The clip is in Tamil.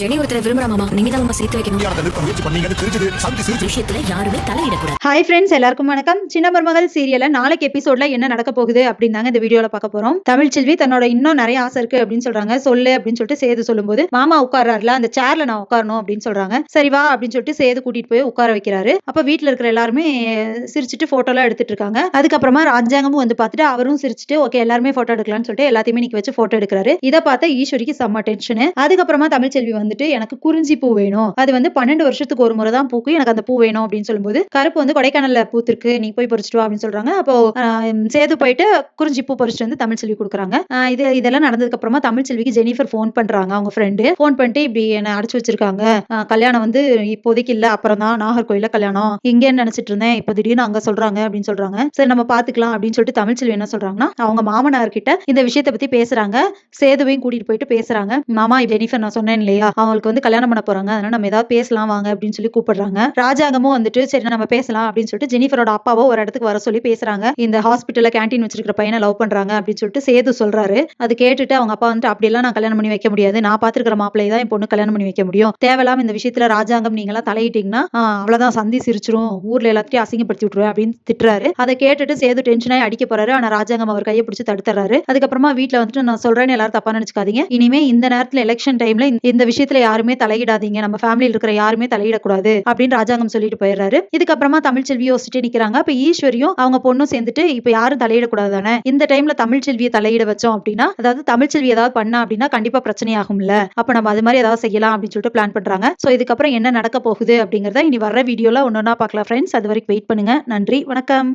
ஜெனி ஒருத்தர விரும்புறா மாமா, நீங்க தான் மாமா சேர்த்து வைக்கணும். விஷயத்துல யாருமே தலையிடக்கூடாது. ஹாய் ஃப்ரெண்ட்ஸ், எல்லாருக்கும் வணக்கம். சின்ன மருமகள் சீரியல்ல நாளைக்கு எபிசோட்ல என்ன நடக்க போகுது அப்படின்னு தாங்க இந்த வீடியோல பார்க்க போறோம். தமிழ்ச்செல்வி தன்னோட இன்னும் நிறைய ஆசை இருக்கு அப்படின்னு சொல்றாங்க. சொல்லு அப்படின்னு சொல்லிட்டு சேது சொல்லும்போது, மாமா உட்கார்றாருல அந்த சேர்ல நான் உட்காரணும் அப்படின்னு சொல்றாங்க. சரி வா அப்படின்னு சொல்லிட்டு சேது கூட்டிட்டு போய் உட்கார வைக்கிறாரு. அப்ப வீட்டுல இருக்கிற எல்லாருமே சிரிச்சுட்டு போட்டோ எல்லாம் எடுத்துட்டு இருக்காங்க. அதுக்கப்புறமா ராஜாங்கமும் வந்து பார்த்துட்டு அவரும் சிரிச்சுட்டு ஓகே எல்லாருமே போட்டோ எடுக்கலாம்னு சொல்லிட்டு எல்லாத்தையுமே நிக்க வச்சு போட்டோ எடுக்கிறாரு. இதை பார்த்த ஈஸ்வரிக்கு செம்ம டென்ஷன். அதுக்கப்புறமா தமிழ்ச்செல்வி வந்துட்டு எனக்கு குறிஞ்சி பூ வேணும், அது வந்து 12 வருஷத்துக்கு ஒரு முறை தான் பூக்கும், எனக்கு அந்த பூ வேணும் அப்படின்னு சொல்லும்போது, கருப்பு வந்து கொடைக்கானல்ல பூத்திருக்கு, நீ போய் பறிச்சுட்டு வா அப்படின்னு சொல்றாங்க. அப்போ சேது போயிட்டு குறிஞ்சி பூ பறிச்சுட்டு வந்து தமிழ்ச்செல்வி கொடுக்குறாங்க. இதெல்லாம் நடந்ததுக்கு அப்புறமா தமிழ்ச்செல்விக்கு ஜெனிஃபர் போன் பண்றாங்க. அவங்க ஃப்ரெண்டு போன் பண்ணிட்டு இப்படி என்ன அடைச்சு வச்சிருக்காங்க, கல்யாணம் வந்து இப்போதைக்கு இல்ல, அப்புறம் தான் நாகர்கோயில கல்யாணம், இங்கேன்னு நினைச்சிட்டு இருந்தேன், இப்போ திடீர்னு அங்க சொல்றாங்க அப்படின்னு சொல்றாங்க. சரி நம்ம பாத்துக்கலாம் அப்படின்னு சொல்லிட்டு தமிழ்ச்செல்வி என்ன சொல்றாங்கன்னா, அவங்க மாமனார் கிட்ட இந்த விஷயத்தை பத்தி பேசுறாங்க. சேதுவையும் கூட்டிட்டு போயிட்டு பேசுறாங்க. மாமா ஜெனிஃபர் நான் சொன்னேன் இல்லையா, அவங்களுக்கு வந்து கல்யாணம் பண்ண போறாங்க, அதனால நம்ம ஏதாவது பேசலாம் வாங்க அப்படின்னு சொல்லி கூப்பிடுறாங்க. ராஜாங்கமும் வந்துட்டு சரி நம்ம பேசலாம் அப்படின்னு சொல்லிட்டு ஜெனிஃபரோட அப்பாவோ ஒரு இடத்துக்கு வர சொல்லி பேசுறாங்க. இந்த ஹாஸ்பிட்டல்ல கேண்டீன் வச்சிருக்கிற பையனை லவ் பண்றாங்க அப்படின்னு சொல்லிட்டு சேது சொல்றாரு. அது கேட்டுட்டு அவங்க அப்பா வந்துட்டு அப்படி எல்லாம் நான் கல்யாணம் பண்ணி வைக்க முடியாது, நான் பாத்துக்கிற மாப்பிள்ளை தான் என் பொண்ணு கல்யாணம் பண்ணி வைக்க முடியும், தேவையில்லாம இந்த விஷயத்துல ராஜாங்கம் நீங்க எல்லாம் தலையிட்டீங்கன்னா அவ்வளவுதான், சந்தி சிரிச்சிரும், ஊர்ல எல்லாத்தையும் அசிங்கப்படுத்தி விட்டுருவேன் அப்படின்னு திட்டுறாரு. அதை கேட்டுட்டு சேது டென்ஷனாய் அடிக்க போறாரு. ஆனா ராஜாங்கம் அவர் கையை பிடிச்சு தடுத்துறாரு. அதுக்கப்புறமா வீட்டுல வந்துட்டு நான் சொல்றேன்னு எல்லாரும் தப்பா நினைச்சுக்காதீங்க, இனிமே இந்த நேரத்துல எலெக்ஷன் டைம்ல இந்த விஷயத்துல யாருமே தலையிடாதீங்க, நம்ம ஃபேமிலியில் இருக்கிற யாருமே தலையிடக்கூடாது அப்படின்னு ராஜாங்கம் சொல்லிட்டு போயிடுறாரு. இதுக்கப்புறமா தமிழ்ச்செல்வி யோசிச்சுட்டு நிக்கிறாங்க. அப்ப ஈஸ்வரியும் அவங்க பொண்ணும் சேர்ந்துட்டு இப்ப யாரும் தலையிடக்கூடாது தானே, இந்த டைம்ல தமிழ்ச்செல்வியை தலையிட வச்சோம் அப்படின்னா, அதாவது தமிழ்ச்செல்வி ஏதாவது பண்ணா அப்படின்னா கண்டிப்பா பிரச்சனை ஆகும்ல, அப்ப நம்ம அது மாதிரி ஏதாவது செய்யலாம் அப்படின்னு சொல்லிட்டு பிளான் பண்றாங்க. சோ இதுக்கப்புறம் என்ன நடக்க போகுது அப்படிங்கறத இனி வர்ற வீடியோல ஒன்னொன்னா பார்க்கலாம் ஃப்ரெண்ட்ஸ். அது வரைக்கும் வெயிட் பண்ணுங்க. நன்றி, வணக்கம்.